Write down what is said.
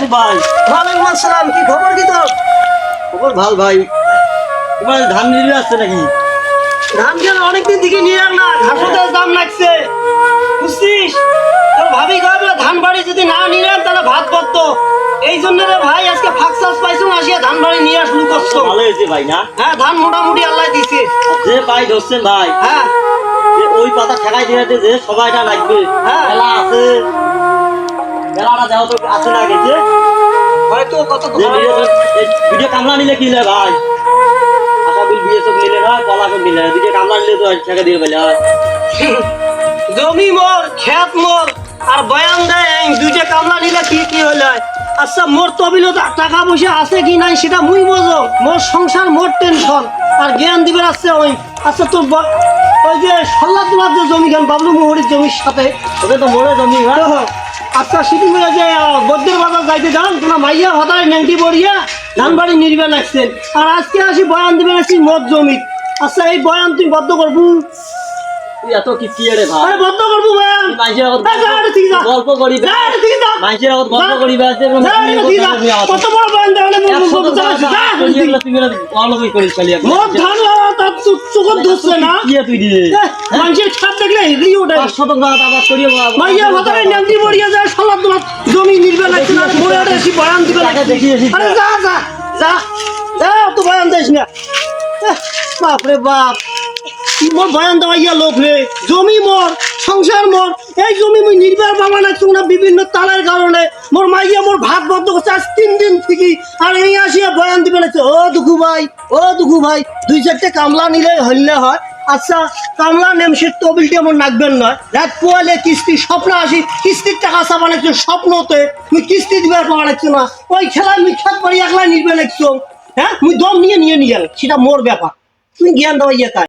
আলাইকুম ভাই। ওয়ালাইকুম আসসালাম। কি খবর কি তোর? খবর ভাল ভাই। তোমার ধান নিয়ে আসছে নাকি? ধান কেন অনেকদিন থেকে নিয়ে আর না, ঘাসতের দাম লাগছে বুঝছিস। তোর ভাবি কবে ধান বাড়ি যদি না নিলাম তাহলে ভাত পড়তো। এই জন্য রে ভাই আজকে ফাঁকসাস পাইছো আসিয়া ধান বাড়ি নিয়ে শুরু করছো। ভালো হয়েছে ভাই না? হ্যাঁ ধান মোটামুটি আল্লাহ দিছে। আর যে পাই ধরছেন ভাই, হ্যাঁ যে ওই পাতা ঠেকাই দিয়েছে যে সবাইটা লাগবে। হ্যাঁ। মেলা আছে, মেলাটা যাও তো আছে না গেছে। হয়তো কত যে ভিডিও কামলা নিলে কি নেয় ভাই? আশা বিল বিয়ে সব নিলে না, কলা সব নিলে ভিডিও কামলা নিলে তো ঠেকা দিয়ে পেলে হয়। জমি মোর খেত মোর আর বয়ান দেয় এই দুইটা কামলা নিলে কি কি হইলে। আচ্ছা মোর তবিল টাকা পয়সা আছে কি নাই সেটা মুই বোঝো। মোর সংসার মোর টেনশন আর জ্ঞান দিবে আসছে ওই। আচ্ছা তোর ওই যে সল্লাদ তোমার যে জমি খান বাবলু মোহরির জমির সাথে ওকে তো মরে জমি ভাই। আচ্ছা সেদিন যে বদ্যের বাজার যাইতে যান তোমার মাইয়া হতায় নেংটি পড়িয়া ধান বাড়ি নির্বে লাগছেন আর আজকে আসি বয়ান দিবে লাগছি মোট জমি। আচ্ছা এই বয়ান তুই বদ্ধ করবো? তুই এত কি কি রে ভাই? আরে বদ্ধ করবো বয়ান। মাইজের আগত ঠিক যা গল্প করি যা, ঠিক যা। মাইজের আগত গল্প যা। করি কত বড় বয়ান দেওয়া মোট ধান তার চোখত ধরছে না মানুষের ছাদ দেখলে হিগড়ি ওঠে। মাইয়া ভাতারে নেংটি পড়িয়া যায় সল্লাদ তোমার জমি নির্বে লাগছে না মরে আসি বয়ান দিবে লাগছে। আরে যা যা যা যা তো বয়ান দিস না। বাপরে বাপ মোর বয়ান দেওয়া ইয়া লোক রে। জমি মোর সংসার মোর এই জমি মুই নির্বার পাবা না না বিভিন্ন তালের কারণে মোর মাইয়া মোর ভাত বন্ধ করছে আজ 3 দিন থেকে আর এই আসিয়া বয়ান দিবে লাগছে। ও দুঃখু ভাই 2-4টে কামলা নিলে হইলে হয়। আচ্ছা কামলা নেমসের তবিলটি আমার নাকবেন নয় রাত পোয়ালে কিস্তি স্বপ্ন আসি কিস্তির টাকা চাবা লাগছো স্বপ্নতে তুই কিস্তি দিবার পাওয়া লাগছো না ওই খেলায় মুই খেত পারি একলা নির্বে লাগছো। হ্যাঁ মুই দম নিয়ে সেটা মোর ব্যাপার। তুমি জ্ঞান দেওয়া ইয়ে তাই